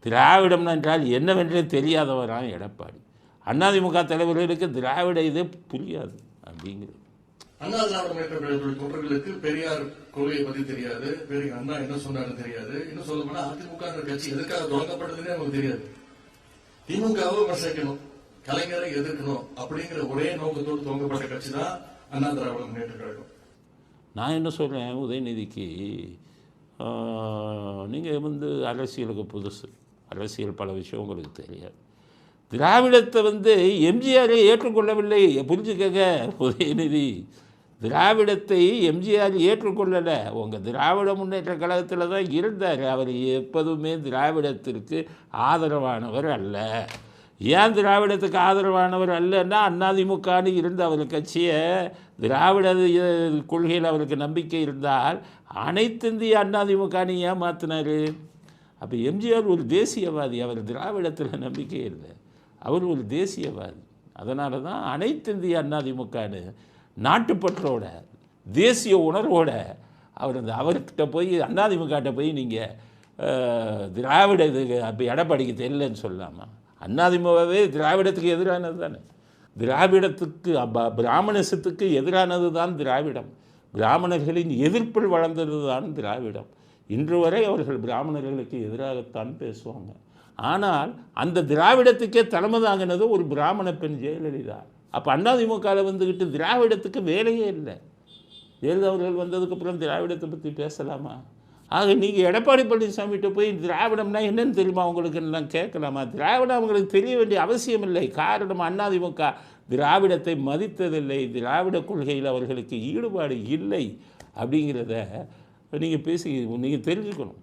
திராவிடம் என்றால் என்னவென்றே தெரியாதவரான் எடப்பாடி. அதிமுக தலைவர்களுக்கு திராவிட இதே புரியாது அப்படிங்கிறது. அண்ணா திராவிட முன்னேற்ற கழக தொண்டர்களுக்கு பெரியார் கொள்கையை பத்தி தெரியாது, அண்ணா என்ன சொன்னாரு தெரியாது. இன்னும் சொல்ல போனா அதிமுக கட்சி எதுக்காக தொடங்கப்பட்டதுன்னே அவங்களுக்கு தெரியாது. திமுகவை விமர்சிக்கணும், கலைஞரை எதிர்க்கணும் அப்படிங்கிற ஒரே நோக்கத்தோடு துவங்கப்பட்ட கட்சி தான் அண்ணா திராவிட முன்னேற்ற கழகம். நான் என்ன சொல்றேன், உதயநிதிக்கு நீங்கள் அரசியலுக்கு புதுசு, அரசியல் பல விஷயம் உங்களுக்கு தெரியாது. திராவிடத்தை எம்ஜிஆரை ஏற்றுக்கொள்ளவில்லை, புரிஞ்சுக்கங்க உதயநிதி. திராவிடத்தை எம்ஜிஆர் ஏற்றுக்கொள்ளலை. உங்கள் திராவிட முன்னேற்ற கழகத்தில் தான் இருந்தார். அவர் எப்போதுமே திராவிடத்திற்கு ஆதரவானவர் அல்ல. ஏன் திராவிடத்துக்கு ஆதரவானவர் அல்லன்னா, அதிமுகன்னு இருந்த அவர் கட்சியை திராவிட கொள்கையில் அவருக்கு நம்பிக்கை இருந்தால் அனைத்திந்திய அதிமுகன்னு ஏன் மாற்றினார்? அப்போ எம்ஜிஆர் ஒரு தேசியவாதி, அவர் திராவிடத்தில் நம்பிக்கை இல்லை, அவர் ஒரு தேசியவாதி. அதனால தான் அனைத்திந்திய அதிமுகன்னு நாட்டுப்பற்றோட தேசிய உணர்வோட அவர்கிட்ட போய் அதிமுகட்ட போய் நீங்கள் திராவிட இது அப்போ எடப்பாடிக்கு தெரியலன்னு சொல்லலாமா? அதிமுகவே திராவிடத்துக்கு எதிரானது தானே. திராவிடத்துக்கு பிராமணிசத்துக்கு எதிரானது தான் திராவிடம். பிராமணர்களின் எதிர்ப்பில் வளர்ந்தது தான் திராவிடம். இன்று வரை அவர்கள் பிராமணர்களுக்கு எதிராகத்தான் பேசுவாங்க. ஆனால் அந்த திராவிடத்துக்கே தலைமை தாங்கினது ஒரு பிராமண பெண் ஜெயலலிதா. அப்போ அதிமுகவில் திராவிடத்துக்கு வேலையே இல்லை. ஜெயலலிதா அவர்கள் வந்ததுக்கப்புறம் திராவிடத்தை பற்றி பேசலாமா? ஆக நீங்கள் எடப்பாடி பழனிசாமிகிட்ட போய் திராவிடம்னா என்னன்னு தெரியுமா உங்களுக்கு நான் கேட்கலாமா? திராவிடம் அவங்களுக்கு தெரிய வேண்டிய அவசியம் இல்லை. காரணம் அதிமுக திராவிடத்தை மதித்ததில்லை, திராவிட கொள்கையில் அவர்களுக்கு ஈடுபாடு இல்லை அப்படிங்கிறத நீங்கள் தெரிஞ்சுக்கணும்.